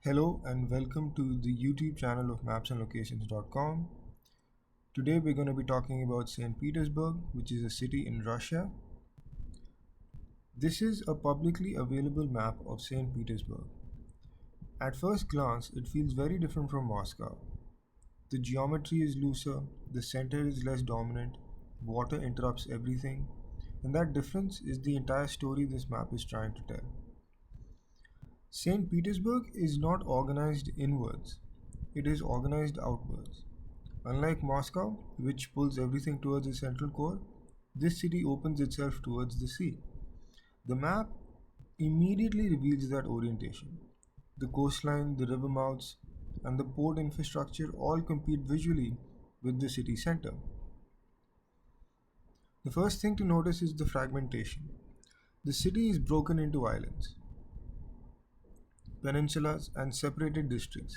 Hello and welcome to the YouTube channel of Maps&Locations.com. Today we're going to be talking about Saint Petersburg, which is a city in Russia. This is a publicly available map of Saint Petersburg. At first glance, it feels very different from Moscow. The geometry is looser, the center is less dominant, water interrupts everything, and that difference is the entire story this map is trying to tell. St. Petersburg is not organized inwards, it is organized outwards. Unlike Moscow, which pulls everything towards its central core, this city opens itself towards the sea. The map immediately reveals that orientation. The coastline, the river mouths, and the port infrastructure all compete visually with the city center. The first thing to notice is the fragmentation. The city is broken into islands, peninsulas, and separated districts.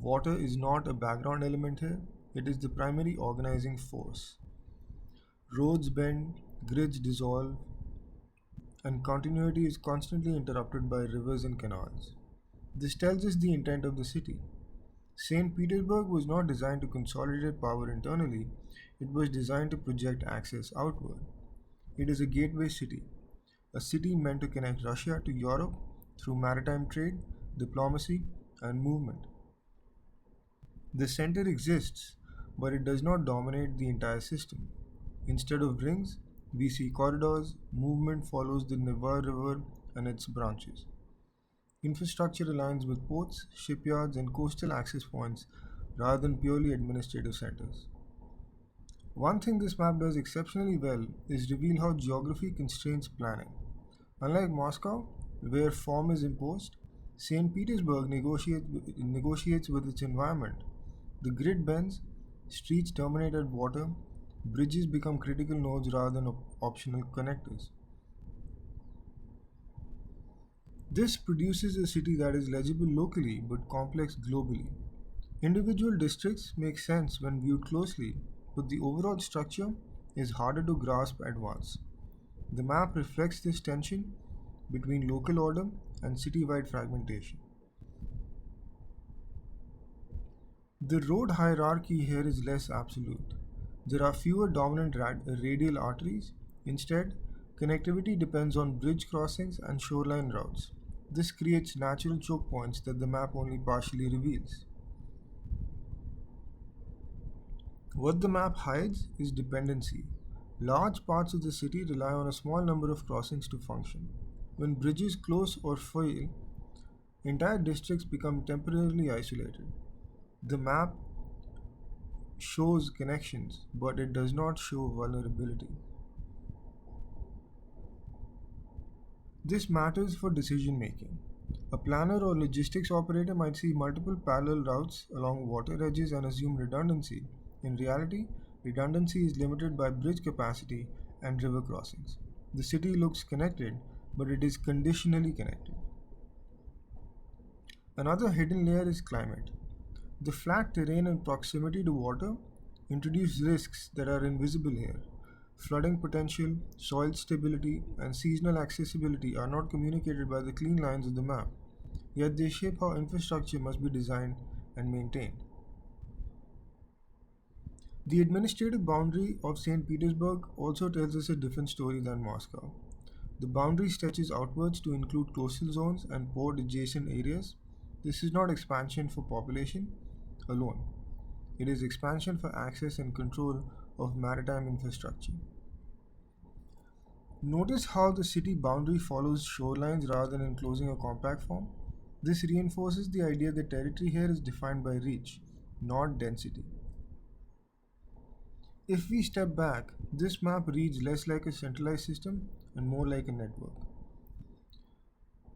Water is not a background element here, it is the primary organizing force. Roads bend, grids dissolve, and continuity is constantly interrupted by rivers and canals. This tells us the intent of the city. St. Petersburg was not designed to consolidate power internally, it was designed to project access outward. It is a gateway city, a city meant to connect Russia to Europe through maritime trade, diplomacy, and movement. The center exists, but it does not dominate the entire system. Instead of rings, we see corridors, movement follows the Neva River and its branches. Infrastructure aligns with ports, shipyards, and coastal access points rather than purely administrative centers. One thing this map does exceptionally well is reveal how geography constrains planning. Unlike Moscow, where form is imposed, St. Petersburg negotiates with its environment. The grid bends, streets terminate at water, bridges become critical nodes rather than optional connectors. This produces a city that is legible locally but complex globally. Individual districts make sense when viewed closely, but the overall structure is harder to grasp at once. The map reflects this tension between local order and citywide fragmentation. The road hierarchy here is less absolute. There are fewer dominant radial arteries. Instead, connectivity depends on bridge crossings and shoreline routes. This creates natural choke points that the map only partially reveals. What the map hides is dependency. Large parts of the city rely on a small number of crossings to function. When bridges close or fail, entire districts become temporarily isolated. The map shows connections, but it does not show vulnerability. This matters for decision making. A planner or logistics operator might see multiple parallel routes along water edges and assume redundancy. In reality, redundancy is limited by bridge capacity and river crossings. The city looks connected, but it is conditionally connected. Another hidden layer is climate. The flat terrain and proximity to water introduce risks that are invisible here. Flooding potential, soil stability, and seasonal accessibility are not communicated by the clean lines of the map, yet they shape how infrastructure must be designed and maintained. The administrative boundary of St. Petersburg also tells us a different story than Moscow. The boundary stretches outwards to include coastal zones and port adjacent areas. This is not expansion for population alone, it is expansion for access and control of maritime infrastructure. Notice how the city boundary follows shorelines rather than enclosing a compact form. This reinforces the idea that territory here is defined by reach, not density. If we step back, this map reads less like a centralized system and more like a network.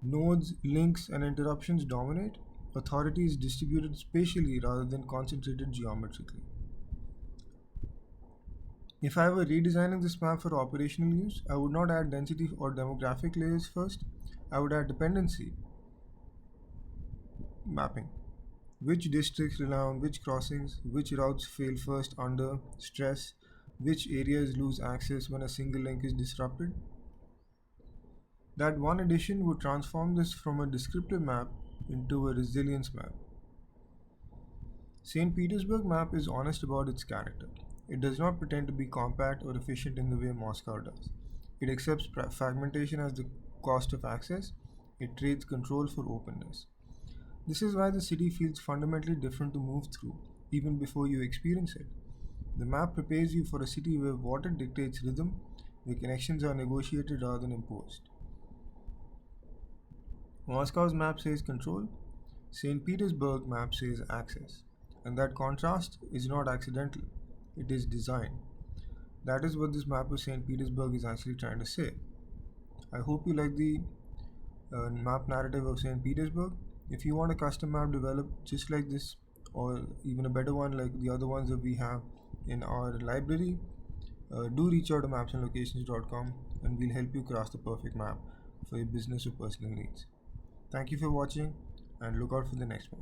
Nodes, links, and interruptions dominate. Authority is distributed spatially rather than concentrated geometrically. If I were redesigning this map for operational use, I would not add density or demographic layers first. I would add dependency mapping. Which districts rely on which crossings, which routes fail first under stress, which areas lose access when a single link is disrupted. That one addition would transform this from a descriptive map into a resilience map. St. Petersburg map is honest about its character. It does not pretend to be compact or efficient in the way Moscow does. It accepts fragmentation as the cost of access. It trades control for openness. This is why the city feels fundamentally different to move through, even before you experience it. The map prepares you for a city where water dictates rhythm, where connections are negotiated rather than imposed. Moscow's map says control, St. Petersburg map says access. And that contrast is not accidental, it is design. That is what this map of St. Petersburg is actually trying to say. I hope you like the map narrative of St. Petersburg. If you want a custom map developed just like this, or even a better one like the other ones that we have in our library, do reach out to mapsandlocations.com and we'll help you craft the perfect map for your business or personal needs. Thank you for watching and look out for the next one.